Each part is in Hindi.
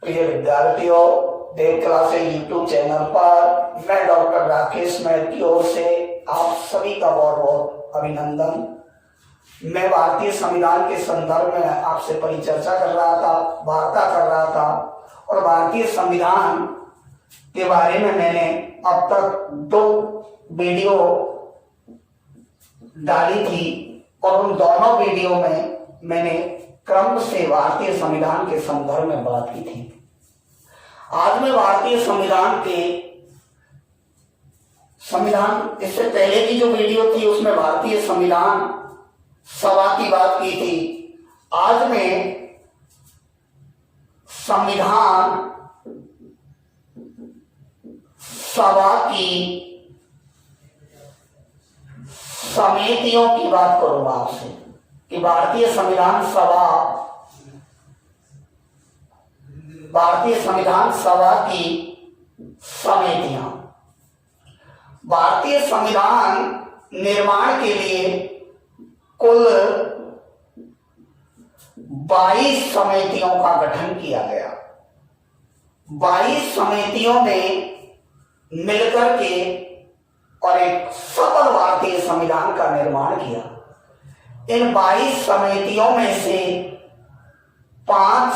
प्रिय विद्यार्थियों, देव क्लासेज यूट्यूब चैनल पर मैं डॉक्टर राकेश मैथ की ओर से आप सभी का बहुत बहुत अभिनंदन। मैं भारतीय संविधान के संदर्भ में आपसे परिचर्चा कर रहा था, वार्ता कर रहा था और भारतीय संविधान के बारे में मैंने अब तक 2 वीडियो डाली थी और उन दोनों वीडियो में मैंने क्रम से भारतीय संविधान के संदर्भ में बात की थी। आज मैं भारतीय संविधान इससे पहले की जो वीडियो थी उसमें भारतीय संविधान सभा की बात की थी। आज मैं संविधान सभा की समितियों की बात करूंगा आपसे कि भारतीय संविधान सभा की समितियां भारतीय संविधान निर्माण के लिए कुल 22 समितियों का गठन किया गया। 22 समितियों ने मिलकर के और एक सफल भारतीय संविधान का निर्माण किया। इन 22 समितियों में से 5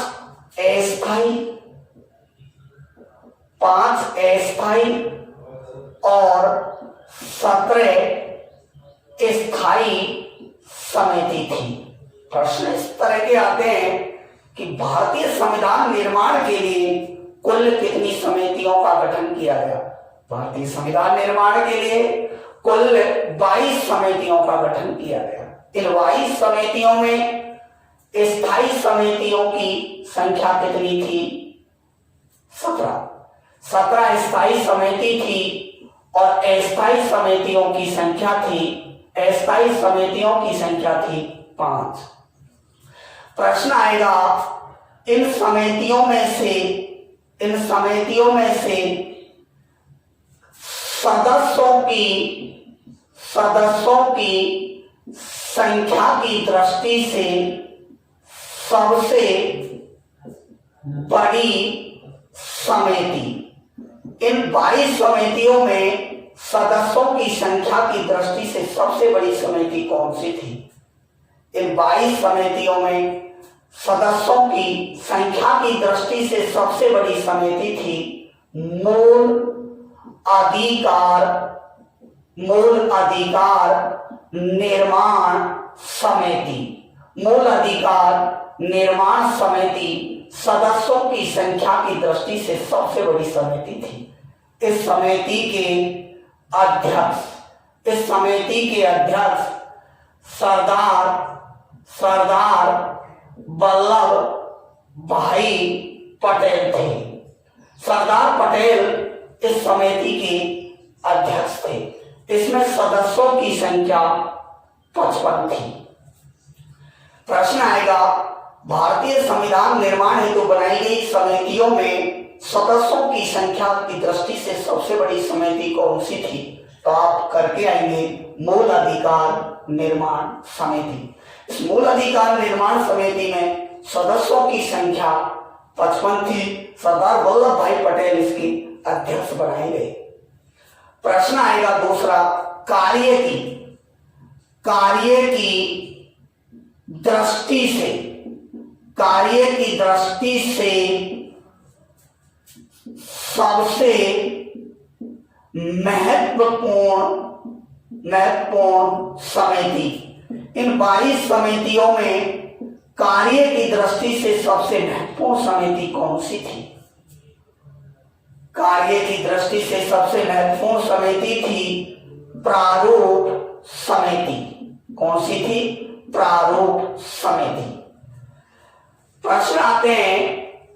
अस्थायी और 17 स्थायी समिति थी। प्रश्न इस तरह के आते हैं कि भारतीय संविधान निर्माण के लिए कुल कितनी समितियों का गठन किया गया? भारतीय संविधान निर्माण के लिए कुल 22 समितियों का गठन किया गया। इन 22 समितियों में स्थायी समितियों की संख्या कितनी थी? 17 स्थायी समिति थी और अस्थायी समितियों की संख्या थी 5। प्रश्न आएगा इन समितियों में से सदस्यों की संख्या की दृष्टि से सबसे बड़ी समिति, इन 22 समितियों में सदस्यों की संख्या की दृष्टि से सबसे बड़ी समिति कौन सी थी? इन 22 समितियों में सदस्यों की संख्या की दृष्टि से सबसे बड़ी समिति थी मूल अधिकार निर्माण समिति सदस्यों की संख्या की दृष्टि से सबसे बड़ी समिति थी। इस समिति के अध्यक्ष सरदार वल्लभ भाई पटेल थे। सरदार पटेल इस समिति के अध्यक्ष थे। इसमें सदस्यों की संख्या 55 थी। प्रश्न आएगा भारतीय संविधान निर्माण हेतु बनाई गई समितियों में सदस्यों की संख्या की दृष्टि से सबसे बड़ी समिति कौन सी थी? तो आप करके आएंगे मूल अधिकार निर्माण समिति। इस मूल अधिकार निर्माण समिति में सदस्यों की संख्या 55 थी। सरदार वल्लभ भाई पटेल इसके अध्यक्ष बनाए गए। प्रश्न आएगा दूसरा, कार्य की दृष्टि से सबसे महत्वपूर्ण समिति, इन 22 समितियों में कार्य की दृष्टि से सबसे महत्वपूर्ण समिति कौन सी थी? कार्य की दृष्टि से सबसे महत्वपूर्ण समिति थी प्रारूप समिति। कौन सी थी? प्रारूप समिति। प्रश्न आते हैं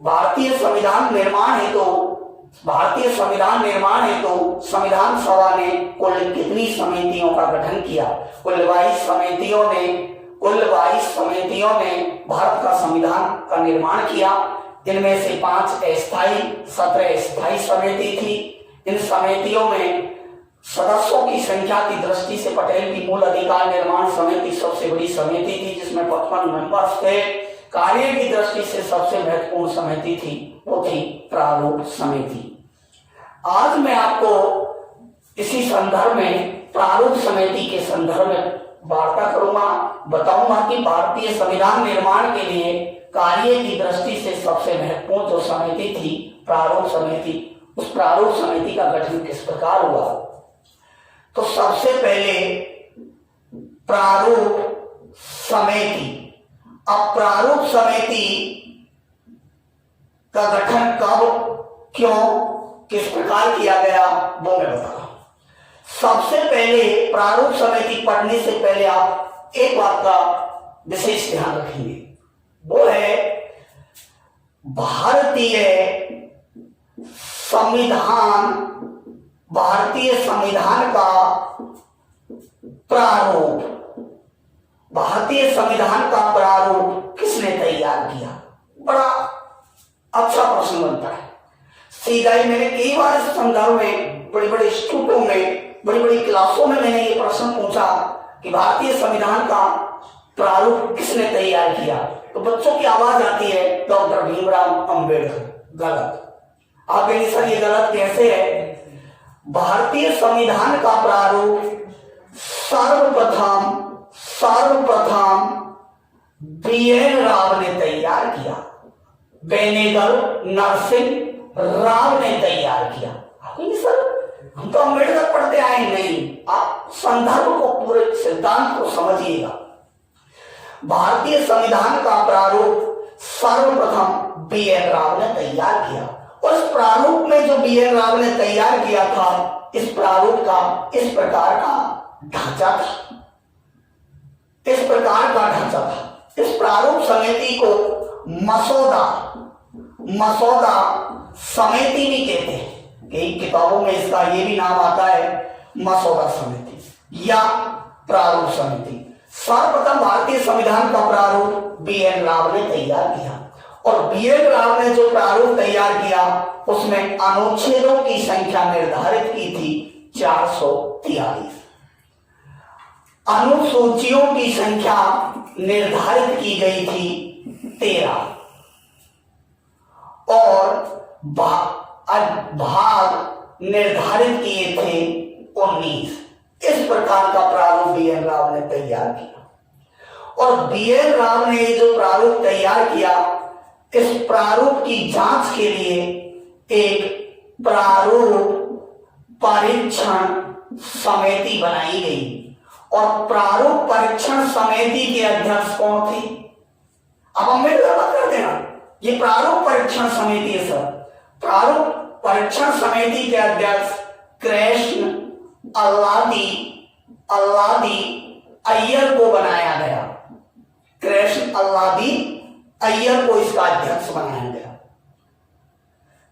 भारतीय संविधान निर्माण हेतु संविधान सभा ने कुल कितनी समितियों का गठन किया? कुल 22 समितियों ने भारत का संविधान का निर्माण किया। इनमें से 5 अस्थायी 17 स्थायी समिति थी। इन समितियों में सदस्यों की संख्या की दृष्टि से पटेल की मूल अधिकार निर्माण समिति सबसे बड़ी समिति थी जिसमें 55 मेंबर्स थे। कार्य की दृष्टि से सबसे महत्वपूर्ण समिति थी वो थी प्रारूप समिति। आज मैं आपको इसी संदर्भ में प्रारूप समिति के संदर्भ में वार्ता करूंगा, बताऊंगा कि भारतीय संविधान निर्माण के लिए कार्य की दृष्टि से सबसे महत्वपूर्ण जो समिति थी प्रारूप समिति, उस प्रारूप समिति का गठन किस प्रकार हुआ। तो सबसे पहले प्रारूप समिति, अब प्रारूप समिति का गठन कब, क्यों, किस प्रकार किया गया वो मैं बता रहा हूं। सबसे पहले प्रारूप समिति पढ़ने से पहले आप एक बात का विशेष ध्यान रखेंगे, वो है भारतीय संविधान, भारतीय संविधान का प्रारूप, भारतीय संविधान का प्रारूप किसने तैयार किया। बड़ा अच्छा प्रश्न बनता है। सीधा ही मैंने कई बार इस संदर्भ में बड़े बड़े इंस्टीट्यूटों में, बड़ी बड़ी क्लासों में मैंने ये प्रश्न पूछा कि भारतीय संविधान का प्रारूप किसने तैयार किया, तो बच्चों की आवाज आती है डॉक्टर भीमराव अंबेडकर। गलत। आप कहेंगे सर ये गलत कैसे है। भारतीय संविधान का प्रारूप सर्वप्रथम बी.एन. राव ने तैयार किया, बेनेगल नरसिंह राव ने तैयार किया। आप कहेंगे सर हम तो अम्बेडकर पढ़ते आए, नहीं, आप संदर्भ को, पूरे सिद्धांत को समझिएगा। भारतीय संविधान का प्रारूप सर्वप्रथम बी.एन. राव ने तैयार किया, और इस प्रारूप में जो बी.एन. राव ने तैयार किया था, इस प्रारूप का इस प्रकार का ढांचा था, इस प्रकार का ढांचा था। इस प्रारूप समिति को मसौदा समिति भी कहते हैं, कई किताबों में इसका ये भी नाम आता है मसौदा समिति या प्रारूप समिति। सर्वप्रथम भारतीय संविधान का प्रारूप बी.एन. राव ने तैयार किया, और बी.एन. राव ने जो प्रारूप तैयार किया उसमें अनुच्छेदों की संख्या निर्धारित की थी 443, अनुसूचियों की संख्या निर्धारित की गई थी 13, और भाग निर्धारित किए थे 19। इस प्रकार का प्रारूप बी.एन. राव ने तैयार किया, और बी.एन. राव ने जो प्रारूप तैयार किया, इस प्रारूप की जांच के लिए एक प्रारूप परीक्षण समिति बनाई गई, और प्रारूप परीक्षण समिति के अध्यक्ष कौन थे। अब अम्बेडकर बात कर देना, ये प्रारूप परीक्षण समिति है सर। प्रारूप परीक्षण समिति के अध्यक्ष कृष्ण अल्लादी अय्यर को बनाया गया। कृष्ण अल्लादी अय्यर को इसका अध्यक्ष बनाया गया।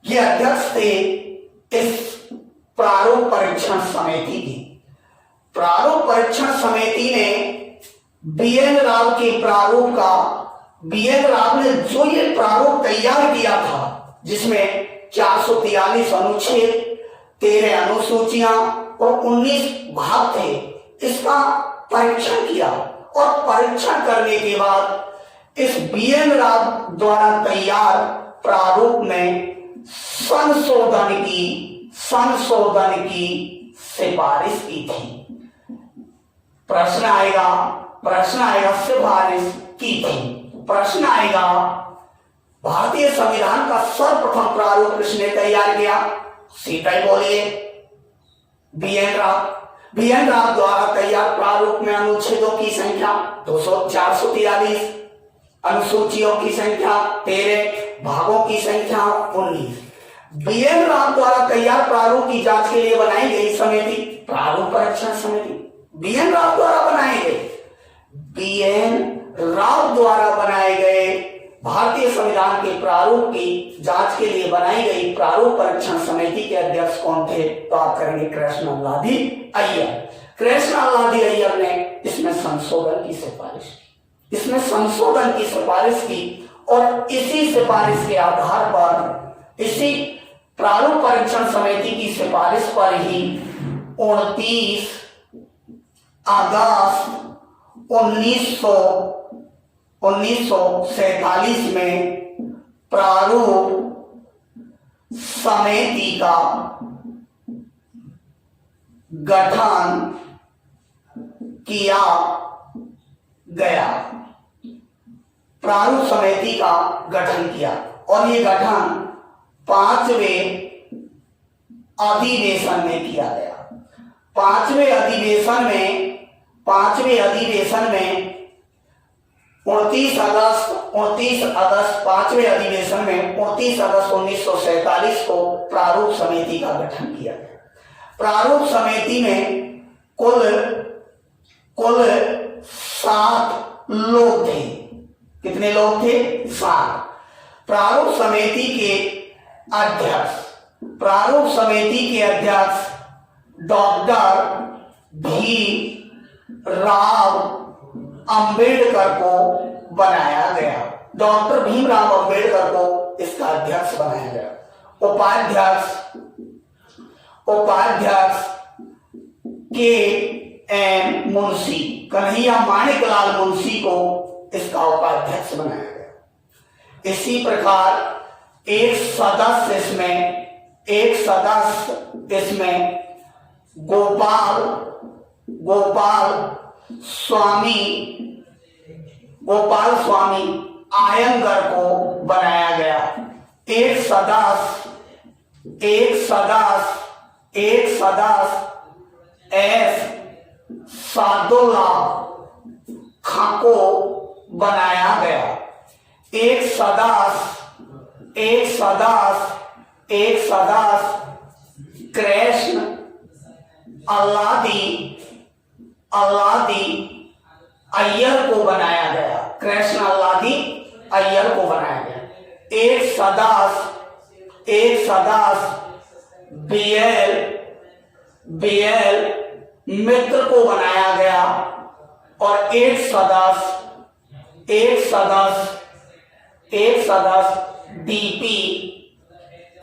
ये अध्यक्ष थे इस प्रारूप परीक्षण समिति की। प्रारूप परीक्षण समिति ने बी.एन. राव के प्रारूप का, बी.एन. राव ने जो ये प्रारूप तैयार किया था, जिसमें 443 अनुच्छेद, 13 अनुसूचियां और 19 भाग थे, इसका परीक्षण किया, और परीक्षण करने के बाद इस बी.एन. राव द्वारा तैयार प्रारूप में संशोधन की सिफारिश की थी। प्रश्न आएगा सिफारिश की थी। प्रश्न आएगा भारतीय संविधान का सर्वप्रथम प्रारूप किसने तैयार किया। सीधा ही बोलिए बी.एन. राव। बी.एन. राव द्वारा तैयार प्रारूप में अनुच्छेदों की संख्या 443, अनुसूचियों की संख्या 13, भागों की संख्या 19। बी.एन. राव द्वारा तैयार प्रारूप की जांच के लिए बनाई गई समिति प्रारूप परीक्षण समिति। बी.एन. राव द्वारा बनाए गए, बी.एन. राव द्वारा बनाए गए भारतीय संविधान के प्रारूप की जांच के लिए बनाई गई प्रारूप परीक्षण समिति के अध्यक्ष कौन थे, तो आप करेंगे कृष्ण अल्लादी अय्यर। कृष्ण अल्लादी अय्यर ने इसमें संशोधन की सिफारिश की, और इसी सिफारिश के आधार पर, इसी प्रारूप परीक्षण समिति की सिफारिश पर ही 29 अगस्त 1947 में प्रारूप समिति का गठन किया गया। प्रारूप समिति का गठन किया और ये गठन 5वें अधिवेशन में किया गया। 5वें अधिवेशन में 29 अगस्त 5वें अधिवेशन में 29 अगस्त 1947 को प्रारूप समिति का गठन किया गया। प्रारूप समिति में कुल 7 लोग थे। कितने लोग थे? 7। प्रारूप समिति के अध्यक्ष डॉक्टर भीमराव अंबेडकर को बनाया गया। डॉक्टर भीमराव अंबेडकर को इसका अध्यक्ष बनाया गया। उपाध्यक्ष के एम मुंशी, कन्हैया माणिकलाल मुंशी को इसका उपाध्यक्ष बनाया गया। इसी प्रकार एक सदस्य इसमें गोपाल स्वामी आयंगर को बनाया गया। एक सदस्य एस सादुल्ला खां को बनाया गया। एक सदस्य कृष्ण अल्लादी अय्यर को बनाया गया। कृष्ण अल्लादी अय्यर को बनाया गया। एक सदस्य बीएल मित्र को बनाया गया और एक सदस्य डीपी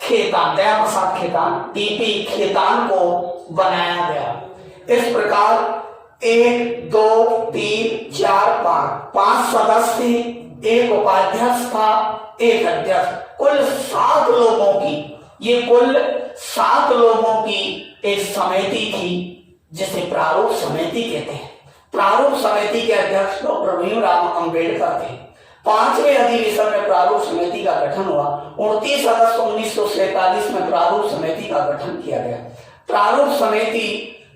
खेतान, दया प्रसाद खेतान, डीपी खेतान को बनाया गया। इस प्रकार 1 2 3 4 5 सदस्य थे, एक उपाध्यक्ष था, एक अध्यक्ष। कुल 7 लोगों की एक समिति थी जिसे प्रारूप समिति कहते हैं। प्रारूप समिति के अध्यक्ष डॉक्टर भीमराव अंबेडकर थे। 5वें अधिवेशन में प्रारूप समिति का गठन हुआ। 29 अगस्त 1947 में प्रारूप समिति का गठन किया गया। प्रारूप समिति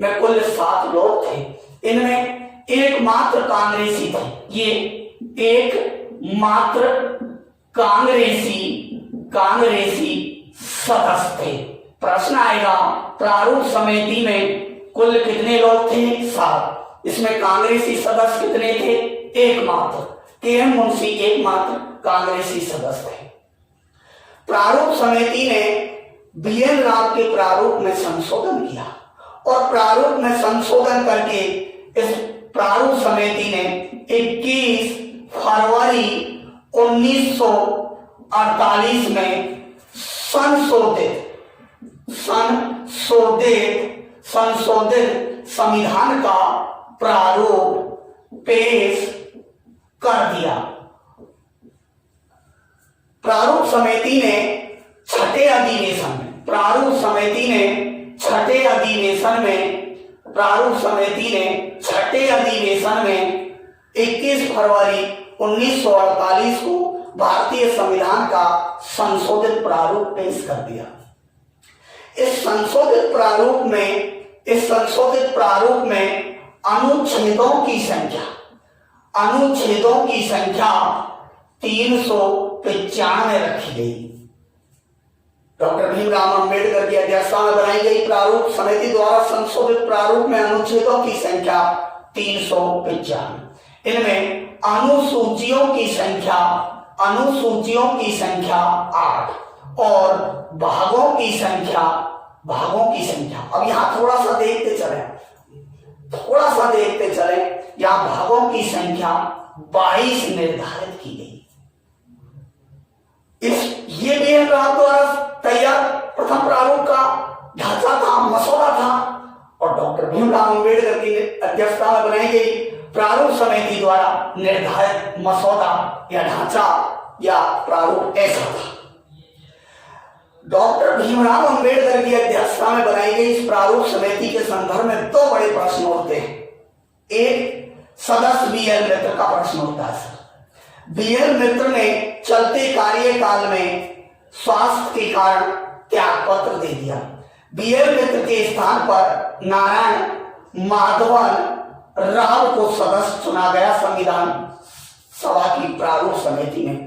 में कुल 7 लोग थे। इनमें एकमात्र कांग्रेसी थे। ये एकमात्र कांग्रेसी सदस्य थे। प्रश्न आएगा प्रारूप समिति में कुल कितने लोग थे? 7। इसमें कांग्रेसी सदस्य कितने थे? एकमात्र। के.एम. मुंशी एकमात्र कांग्रेसी सदस्य थे। प्रारूप समिति ने बी.एन. राव के प्रारूप में संशोधन किया और प्रारूप में संशोधन करके इस प्रारूप समिति ने 21 फरवरी 1948 में संशोधित संविधान का प्रारूप पेश कर दिया। प्रारूप समिति ने छठे अधिवेशन में 21 फरवरी 1948 को भारतीय संविधान का संशोधित प्रारूप पेश कर दिया। इस संशोधित प्रारूप में अनुच्छेदों की संख्या 395 रखी गई। डॉक्टर भीमराव अंबेडकर की अध्यक्षता में बनाई गई प्रारूप समिति द्वारा संशोधित प्रारूप में अनुच्छेदों की संख्या 395। इनमें अनुसूचियों की संख्या 8 और भागों की संख्या। अब यहाँ थोड़ा सा देखते चले। यहाँ भागों की संख्या 22 निर्धारित की गई। ये बी.एन. राव द्वारा तैयार प्रथम प्रारूप का ढांचा था, मसौदा था और डॉक्टर भीमराव अंबेडकर की अध्यक्षता में बनाई गई प्रारूप समिति द्वारा निर्धारित मसौदा या ढांचा या प्रारूप ऐसा था। डॉक्टर भीमराव अंबेडकर की अध्यक्षता में बनाई गई इस प्रारूप समिति के संदर्भ में दो बड़े प्रश्न होते हैं। एक सदस्य बीएल मित्र का प्रश्न होता है। बीएल मित्र ने चलते कार्यकाल में स्वास्थ्य के कारण त्याग पत्र दे दिया। बीएल मित्र के स्थान पर नारायण माधवन राव को सदस्य चुना गया संविधान सभा की प्रारूप समिति में।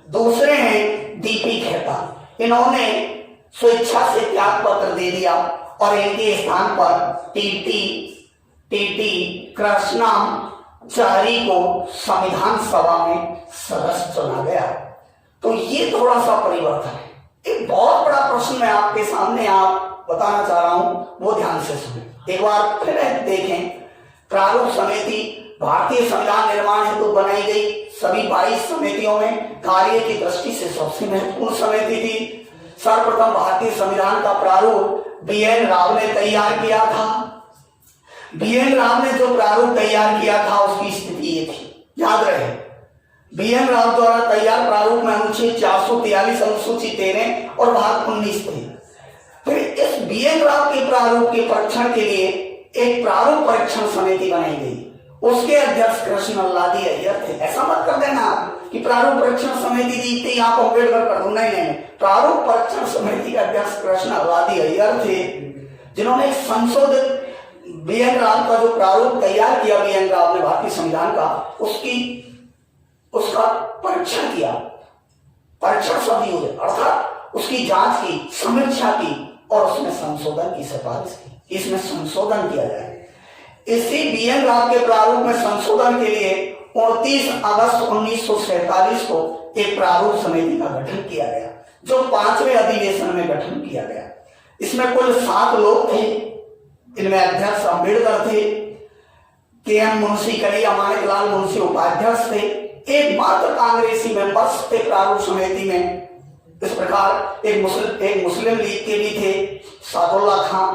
दूसरे हैं डीपी खेता, इन्होंने स्वेच्छा से त्याग पत्र दे दिया और इनके स्थान पर टीटी कृष्णाचारी को संविधान सभा में सदस्य चुना गया। तो ये थोड़ा सा परिवर्तन है। एक बहुत बड़ा प्रश्न मैं आपके सामने आप बताना चाह रहा हूं, वो ध्यान से सुने। एक बार फिर देखें, प्रारूप समिति भारतीय संविधान निर्माण हेतु बनाई गई सभी 22 समितियों में कार्य की दृष्टि से सबसे महत्वपूर्ण समिति थी। सर्वप्रथम भारतीय संविधान का प्रारूप बीएन राव ने तैयार किया था। बीएन राव ने जो प्रारूप तैयार किया था उसकी स्थिति ये थी, याद रहे, बीएन राव द्वारा तैयार प्रारूप में अनुच्छेद 443 अनुसूची 13 और भाग 19 थे। फिर इस बीएन राव के प्रारूप के परीक्षण के लिए एक प्रारूप परीक्षण समिति बनाई गई। उसके अध्यक्ष कृष्ण अल्लादी अय्यर थे। ऐसा मत कर देना कि प्रारूप परीक्षण समिति जीतते ही आप अम्बेडकर कर दो, नहीं। प्रारूप परीक्षण समिति के अध्यक्ष कृष्ण अल्लादी अय्यर थे, जिन्होंने संशोधित बीएन राव का जो प्रारूप तैयार किया, बीएन राव ने भारतीय संविधान का, उसका परीक्षण किया। परीक्षण शब्द यूज है, अर्थात उसकी जांच की, समीक्षा की और उसमें संशोधन की सिफारिश की। इसमें संशोधन किया जाए। इसी बीएन राव के प्रारूप में संशोधन के लिए 29 अगस्त 1947 को एक प्रारूप समिति का गठन किया गया, जो 5वें अधिवेशन में गठन किया गया। इसमें कुल 7 लोग थे। इनमें अध्यक्ष अम्बेडकर थे, के.एम. मुंशी, कन्हैया माणिकलाल मुंशी उपाध्यक्ष थे। एकमात्र कांग्रेसी मेंबर्स थे प्रारूप समिति में। इस प्रकार एक मुस्लिम लीग के भी थे, सादुल्ला खां।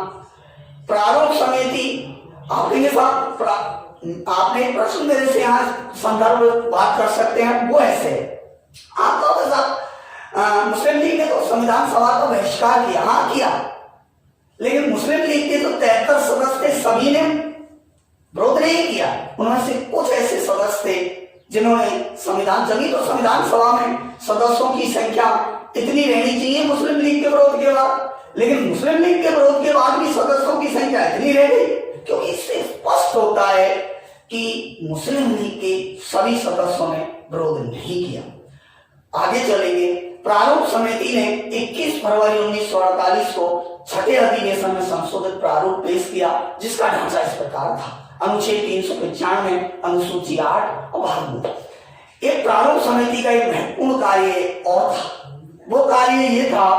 प्रारूप समिति आपके साथ आपने प्रश्न मेरे से यहाँ संदर्भ बात कर सकते हैं, वो ऐसे आप तो साथ मुस्लिम लीग ने तो संविधान सभा का बहिष्कार किया, हाँ किया, लेकिन मुस्लिम लीग के जो 73 सदस्य थे सभी ने विरोध नहीं किया। उनमें से कुछ ऐसे सदस्य थे जिन्होंने संविधान, जब तो संविधान सभा में सदस्यों की संख्या इतनी रहनी चाहिए मुस्लिम लीग के विरोध के बाद, लेकिन मुस्लिम लीग के विरोध के बाद भी सदस्यों की संख्या इतनी रह गई, क्योंकि इससे स्पष्ट होता है कि मुस्लिम लीग के सभी सदस्यों ने विरोध नहीं किया। आगे चलेंगे। प्रारूप समिति ने 21 फरवरी 1948 को 6ठे अधिवेशन में संशोधित प्रारूप पेश किया, जिसका ढांचा इस प्रकार था। अनुच्छेद 395 अनुसूची 8 और भाग 2। एक प्रारूप समिति का एक महत्वपूर्ण कार्य और था। वो कार्य ये था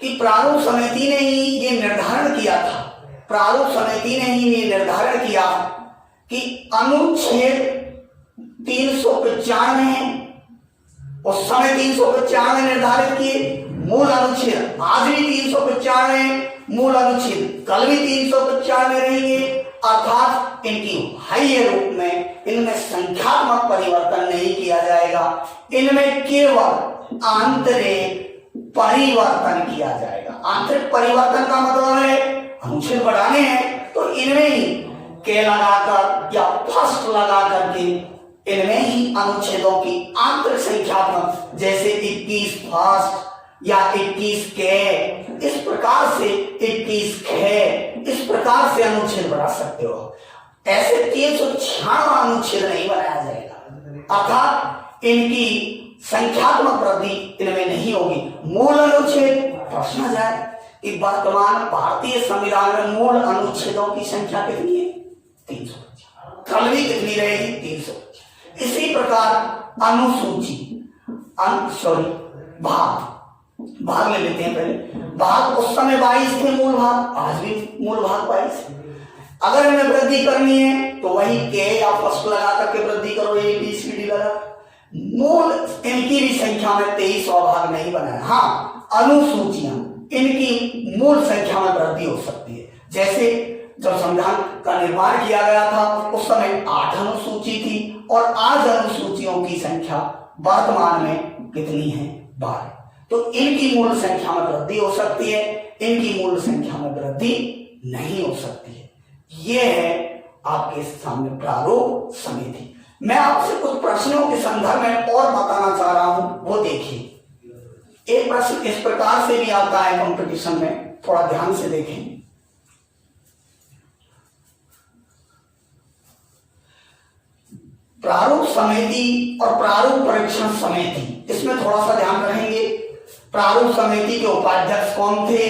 कि प्रारूप समिति ने ही ये निर्धारण किया था, प्रारूप समिति ने ही ये निर्धारण किया कि अनुच्छेद 395 उस समय 395 निर्धारित किए, मूल अनुच्छेद आज भी 395 मूल अनुच्छेद कल भी 395 रहेंगे, अर्थात इनकी बाह्य रूप में इनमें संख्यात्मक परिवर्तन नहीं किया जाएगा, इनमें केवल आंतरिक परिवर्तन किया जाएगा। आंतरिक परिवर्तन का मतलब है अनुच्छेद बढ़ाने हैं तो इनमें ही के लगाकर या फर्स्ट लगा करके इनमें ही अनुच्छेदों की आंतरिक संख्यात्मक, जैसे 21 फर्स्ट या 21 के, इस प्रकार से 21 खे, इस प्रकार से अनुच्छेद बढ़ा सकते हो। ऐसे 396 अनुच्छेद नहीं बनाया जाएगा, अर्थात इनकी संख्यात्मक वृद्धि इनमें नहीं होगी। मूल अनुच्छेद प्रश्न आ जाए कि वर्तमान भारतीय संविधान में मूल अनुच्छेदों की संख्या कितनी है? 300। कल भी कितनी रहेगी? 300। इसी प्रकार अनुसूची भाग ले लेते हैं पहले। भाग उस समय 22 थे मूल भाग, आज भी मूल भाग 22 है। अगर हमें वृद्धि करनी है तो वही के या फर्स्ट लगा करके वृद्धि करो, ABCD लगा। मूल इनकी भी संख्या में 23 भाग नहीं बनाया। हाँ, अनुसूचियां इनकी मूल संख्या में वृद्धि हो सकती है। जैसे जब संविधान का निर्माण किया गया था उस समय 8 अनुसूची थी और आज अनुसूचियों की संख्या वर्तमान में कितनी है? 12। तो इनकी मूल संख्या में वृद्धि हो सकती है, इनकी मूल संख्या में वृद्धि नहीं हो सकती है। यह है आपके सामने प्रारूप समिति। मैं आपसे कुछ प्रश्नों के संदर्भ में और बताना चाह रहा हूं, वो देखिए। एक प्रश्न इस प्रकार से भी आता है कंपटीशन में, थोड़ा ध्यान से देखें। प्रारूप समिति और प्रारूप परीक्षण समिति, इसमें थोड़ा सा ध्यान रखेंगे। प्रारूप समिति के उपाध्यक्ष कौन थे?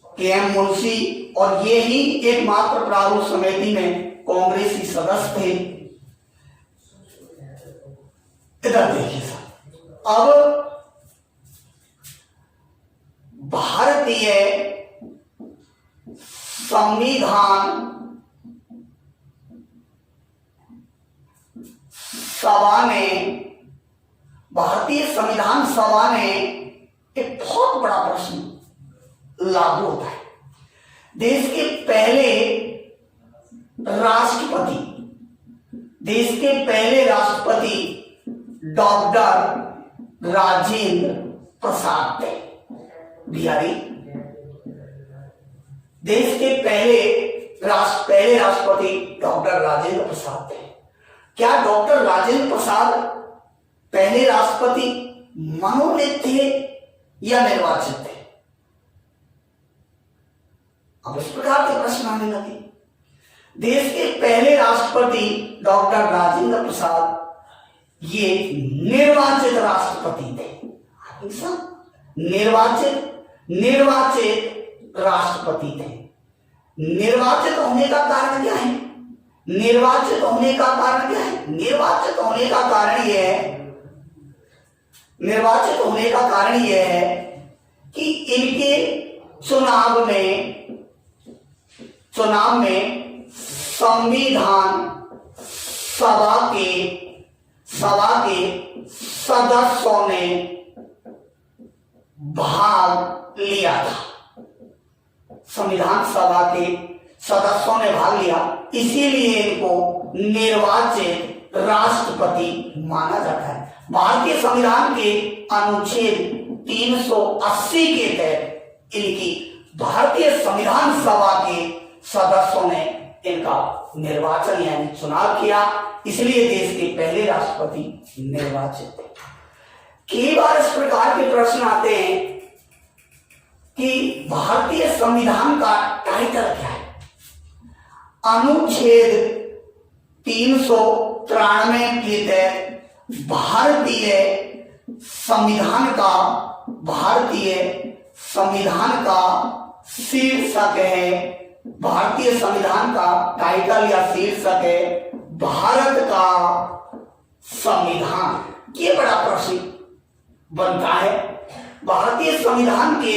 के.एम. मुंशी, और ये ही एकमात्र प्रारूप समिति में कांग्रेसी सदस्य थे। इधर देखिए सर, अब भारतीय संविधान सभा ने, भारतीय संविधान सभा ने एक बहुत बड़ा प्रश्न लागू होता है। देश के पहले राष्ट्रपति, देश के पहले राष्ट्रपति डॉक्टर राजेंद्र प्रसाद थे। बिहारी देश के पहले राष्ट्रपति डॉक्टर राजेंद्र प्रसाद थे। क्या डॉक्टर राजेंद्र प्रसाद पहले राष्ट्रपति मनोनीत थे या निर्वाचित थे? अब इस प्रकार के प्रश्न आने लगे। देश के पहले राष्ट्रपति डॉक्टर राजेंद्र प्रसाद ये निर्वाचित राष्ट्रपति थे। निर्वाचित राष्ट्रपति थे। निर्वाचित होने का कारण क्या है? निर्वाचित होने का कारण क्या है? निर्वाचित होने का कारण यह है, निर्वाचित होने का कारण यह है कि इनके चुनाव में संविधान सभा के सदस्यों ने भाग लिया था। संविधान सभा के सदस्यों ने भाग लिया, इसीलिए इनको निर्वाचित राष्ट्रपति माना जाता है। भारतीय संविधान के अनुच्छेद 380 के तहत इनकी भारतीय संविधान सभा के सदस्यों ने इनका निर्वाचन यानी चुनाव किया, इसलिए देश के पहले राष्ट्रपति निर्वाचित थे। कई बार इस प्रकार के प्रश्न आते हैं कि भारतीय संविधान का टाइटल क्या है? अनुच्छेद 393 के तहत भारतीय संविधान का शीर्षक है, भारतीय संविधान का टाइटल या शीर्षक है भारत का संविधान। ये बड़ा प्रश्न बनता है, भारतीय संविधान के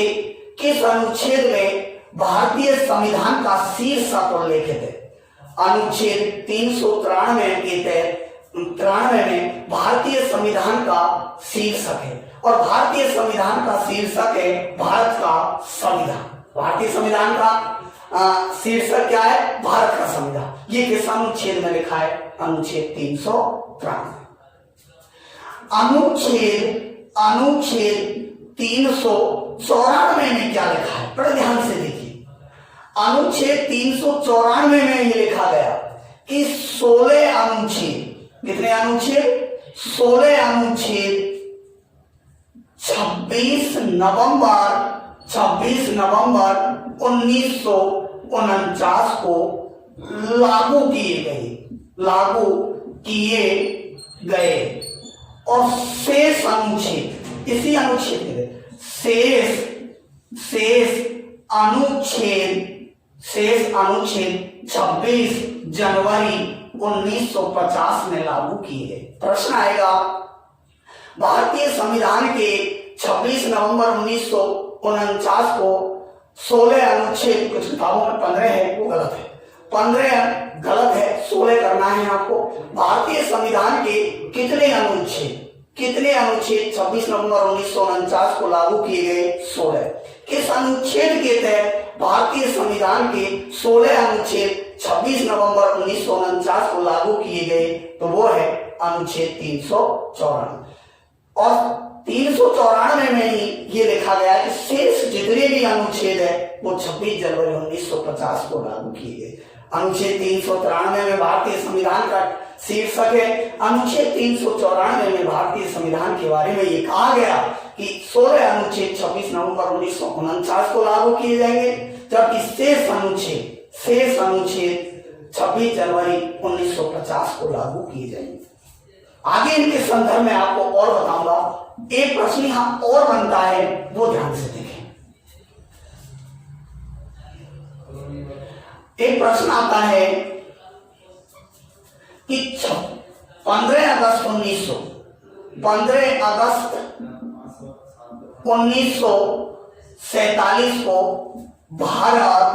किस अनुच्छेद में भारतीय संविधान का शीर्षक उल्लेखित है? अनुच्छेद 393 के तहत 93 में भारतीय संविधान का शीर्षक है, और भारतीय संविधान का शीर्षक है भारत का संविधान। भारतीय संविधान का शीर्षक क्या है? भारत का संविधान। ये किस अनुच्छेद में लिखा है? अनुच्छेद 393। अनुच्छेद 394 में क्या लिखा है? बड़े ध्यान से देखिए। अनुच्छेद 394 में ये लिखा गया कि 16 अनुच्छेद, कितने अनुच्छेद? 16 अनुच्छेद 26 नवंबर 1949 को लागू किए गए और शेष अनुच्छेद, इसी अनुच्छेद के शेष अनुच्छेद 26 जनवरी 1950 में लागू किए गए। प्रश्न आएगा, भारतीय संविधान के 26 नवंबर 1949 को 16 अनुच्छेद, कुछ किताबों में 15 है, वो गलत है, 15 गलत है, 16 करना है आपको। भारतीय संविधान के कितने अनुच्छेद 26 नवंबर 1949 को लागू किए गए? 16। किस अनुच्छेद के तहत भारतीय संविधान के 16 अनुच्छेद 26 नवंबर 1949 को लागू किए गए, तो वो है अनुच्छेद 394। और 394 में ही ये लिखा गया है कि शेष जितने भी अनुच्छेद है वो 26 जनवरी 1950 को लागू किए गए। अनुच्छेद 393 में भारतीय संविधान का शीर्षक है, अनुच्छेद 394 में भारतीय संविधान के बारे में ये कहा गया कि 16 अनुच्छेद 26 नवंबर 1949 को लागू किए जाएंगे, जबकि शेष अनुच्छेद 26 जनवरी 1950 को लागू किए जाएंगे। आगे इनके संदर्भ में आपको और बताऊंगा। एक प्रश्न यहां और बनता है, वो ध्यान से देखें। एक प्रश्न आता है कि 15 अगस्त 1947 को भारत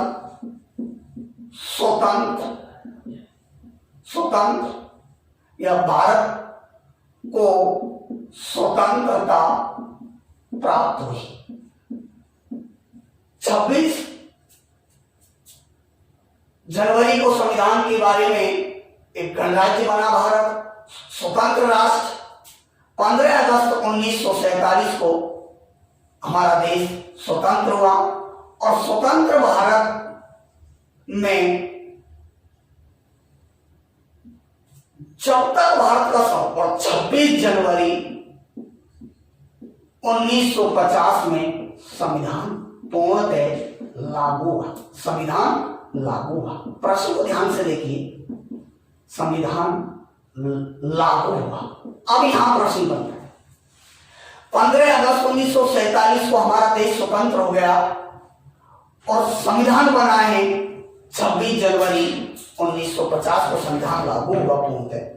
स्वतंत्र या भारत को स्वतंत्रता प्राप्त हुई। 26 जनवरी को संविधान के बारे में एक गणराज्य बना भारत, स्वतंत्र राष्ट्र। 15 अगस्त 1947 को हमारा देश स्वतंत्र हुआ और स्वतंत्र भारत में जब तक भारत का और 26 जनवरी 1950 में संविधान पूर्णतः लागू हुआ। संविधान लागू हुआ। प्रश्न को ध्यान से देखिए, संविधान लागू हुआ। अब यहां प्रश्न बनता है, 15 अगस्त 1947 को हमारा देश स्वतंत्र हो गया और संविधान बना है 26 जनवरी 1950 को संविधान लागू हुआ पूर्णतः।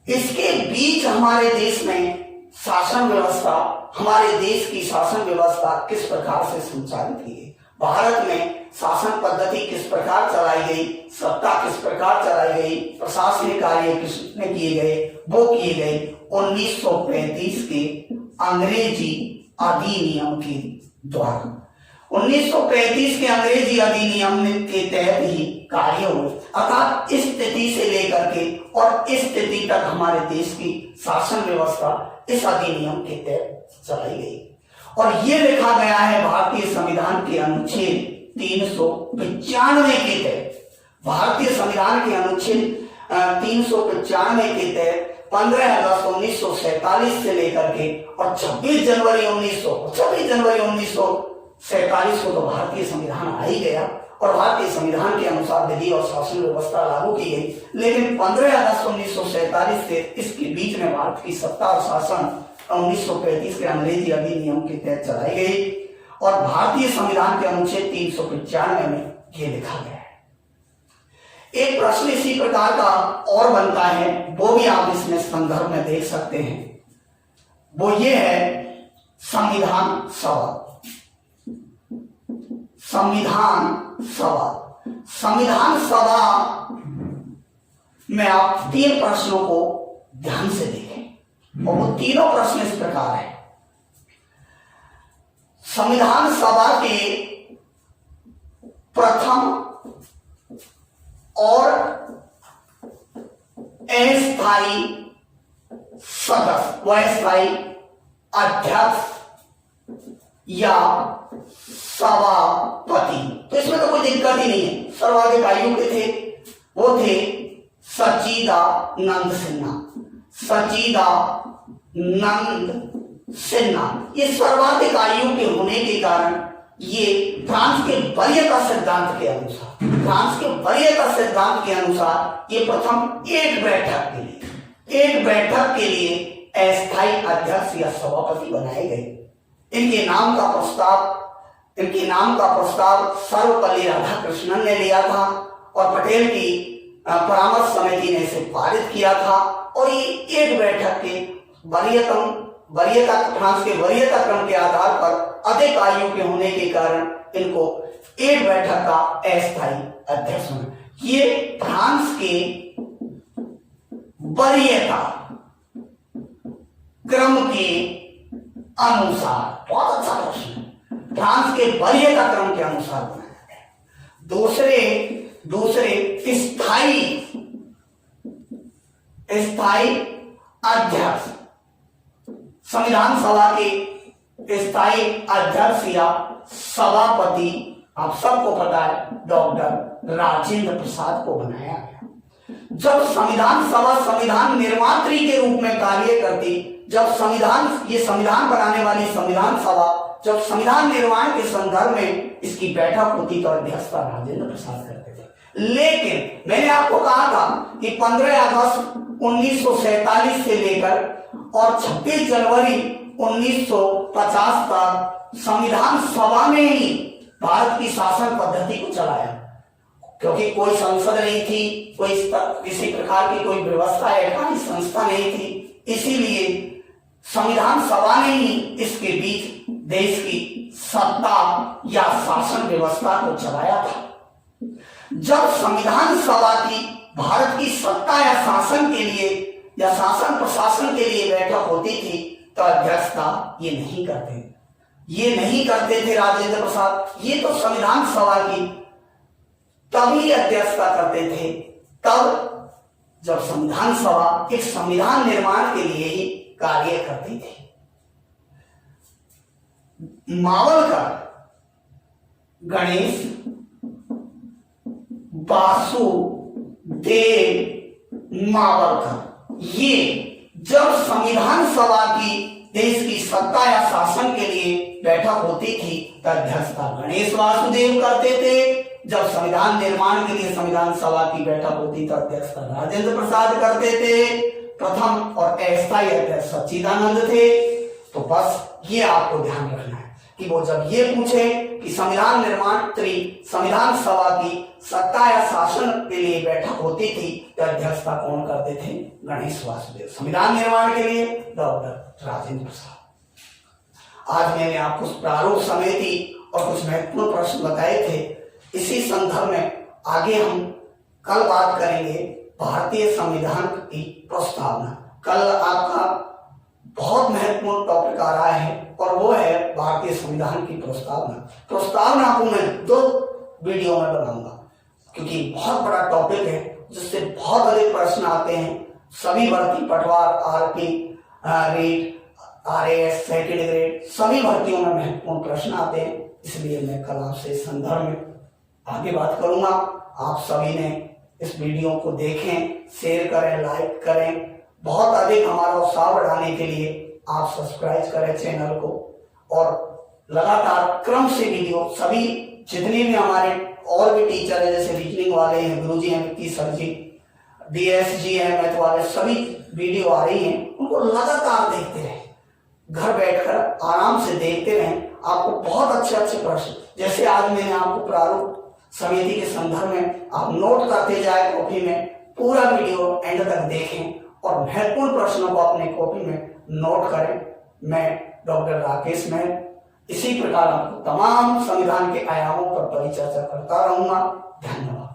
इसके बीच हमारे देश में शासन व्यवस्था, हमारे देश की शासन व्यवस्था किस प्रकार से संचालित की गई, भारत में शासन पद्धति किस प्रकार चलाई गई, सत्ता किस प्रकार चलाई गई, प्रशासनिक कार्य किसने किए गए, वो किए गए 1935 के अंग्रेजी अधिनियम के द्वारा। 1935 के अंग्रेजी अधिनियम के तहत ही कार्य हुए, अर्थात इस स्थिति से लेकर के और इस स्थिति तक हमारे देश की शासन व्यवस्था इस अधिनियम के तहत चलाई गई। और ये लिखा गया है भारतीय संविधान के अनुच्छेद 395 के तहत। भारतीय संविधान के अनुच्छेद 395 के तहत 15 अगस्त 1947 से लेकर के और 26 जनवरी 1947 को तो भारतीय संविधान आ ही गया और भारतीय संविधान के अनुसार विधि और शासन व्यवस्था लागू की गई। लेकिन 15 अगस्त 1947 से इसके बीच में भारत की सत्ता और शासन 1935 के अंग्रेजी अधिनियम के तहत चलाई गई और भारतीय संविधान के अनुच्छेद 395 में यह लिखा गया है। एक प्रश्न इसी प्रकार का और बनता है, वो भी आप इसमें संदर्भ में देख सकते हैं। वो ये है संविधान सभा। संविधान सभा में आप 3 प्रश्नों को ध्यान से देखें और वो तीनों प्रश्न इस प्रकार है। संविधान सभा के प्रथम और अस्थायी सदस्य व अस्थायी अध्यक्ष या सभापति, तो इसमें तो कोई दिक्कत ही नहीं है। सर्वाधिक आयु के थे, वो थे सच्चिदानंद सिन्हा। ये सर्वाधिक आयु के होने के कारण ये फ्रांस के वरीयता सिद्धांत के अनुसार ये प्रथम एक बैठक के लिए अस्थायी अध्यक्ष या सभापति बनाए गए। इनके नाम का प्रस्ताव सर्वपल्ली राधाकृष्णन ने लिया था और पटेल की परामर्श समिति ने इसे पारित किया था। और ये एक बैठक के फ्रांस के वरीयता क्रम के आधार पर अधिक आयु के होने के कारण इनको एक बैठक का अस्थायी अध्यक्ष बना। ये फ्रांस के वरीयता क्रम के अनुसार, बहुत अच्छा प्रश्न, फ्रांस के वरीयता क्रम के अनुसार बनाया गया। दूसरे स्थायी अध्यक्ष, संविधान सभा के स्थायी अध्यक्ष या सभापति आप सबको पता है डॉक्टर राजेंद्र प्रसाद को बनाया गया। जब संविधान सभा संविधान निर्मात्री के रूप में कार्य करती, जब संविधान बनाने वाली संविधान सभा जब संविधान निर्माण के संदर्भ में इसकी बैठक होती तो अध्यक्षता राजेंद्र प्रसाद करते थे। लेकिन मैंने आपको कहा था कि 15 अगस्त 1947 से लेकर और 26 जनवरी 1950 तक संविधान सभा ने ही भारत की शासन पद्धति को चलाया, क्योंकि कोई संसद नहीं थी, कोई किसी प्रकार की कोई व्यवस्था ऐसी संस्था नहीं थी। इसीलिए संविधान सभा ने ही इसके बीच देश की सत्ता या शासन व्यवस्था को चलाया था। जब संविधान सभा की भारत की सत्ता या शासन के लिए या शासन प्रशासन के लिए बैठक होती थी तो अध्यक्षता ये नहीं करते थे राजेंद्र प्रसाद। ये तो संविधान सभा की तभी अध्यक्षता करते थे तब जब संविधान सभा एक संविधान निर्माण के लिए ही कार्य करती थी। मावलकर गणेश वासुदेव मावलकर, ये जब संविधान सभा की देश की सत्ता या शासन के लिए बैठक होती थी तो अध्यक्षता गणेश वासुदेव करते थे। जब संविधान निर्माण के लिए संविधान सभा की बैठक होती तो अध्यक्षता राजेंद्र प्रसाद करते थे। प्रथम और अस्थायी अध्यक्ष सच्चिदानंद थे। तो बस ये आपको ध्यान रखना है कि वो जब ये पूछे कि संविधान निर्मात्री संविधान सभा की सत्ता या शासन के लिए बैठक होती थी तो अध्यक्षता कौन करते थे? गणेश वासुदेव। संविधान निर्माण के लिए डॉक्टर राजेंद्र प्रसाद। आज मैंने आपको प्रारूप समिति और कुछ महत्वपूर्ण प्रश्न बताए थे। इसी संदर्भ में आगे हम कल बात करेंगे भारतीय संविधान की प्रस्तावना। कल आपका बहुत महत्वपूर्ण टॉपिक आ रहा है और वो है भारतीय संविधान की प्रस्तावना को मैं 2 वीडियो में बनाऊंगा, क्योंकि बहुत बड़ा टॉपिक है जिससे बहुत अधिक प्रश्न आते हैं। सभी भर्ती पटवार, RP, rate, RAS, second grade सभी भर्तियों में महत्वपूर्ण प्रश्न आते हैं। इसलिए मैं कल आपसे इस संदर्भ में आगे बात करूंगा। आप सभी ने इस वीडियो को देखें, शेयर करें, लाइक करें। बहुत अधिक हमारा उत्साह बढ़ाने के लिए आप सब्सक्राइब करें चैनल को और लगातार क्रम से वीडियो सभी जितने भी हमारे और भी टीचर है, जैसे रीजनिंग वाले हैं, गुरुजी हैं, विक्की सर जी, डीएसजी है, मैथ वाले, सभी वीडियो आ रही हैं, उनको लगातार देखते रहें। घर बैठकर आराम से देखते रहें। आपको बहुत अच्छे प्रश्न, जैसे आज मैंने आपको प्रारूप समिति के संदर्भ में आप नोट करते जाए कॉपी में, पूरा वीडियो एंड तक देखें और महत्वपूर्ण प्रश्नों को अपने कॉपी में नोट करें। मैं डॉक्टर राकेश में इसी प्रकार आपको तमाम संविधान के आयामों पर परिचर्चा करता रहूंगा। धन्यवाद।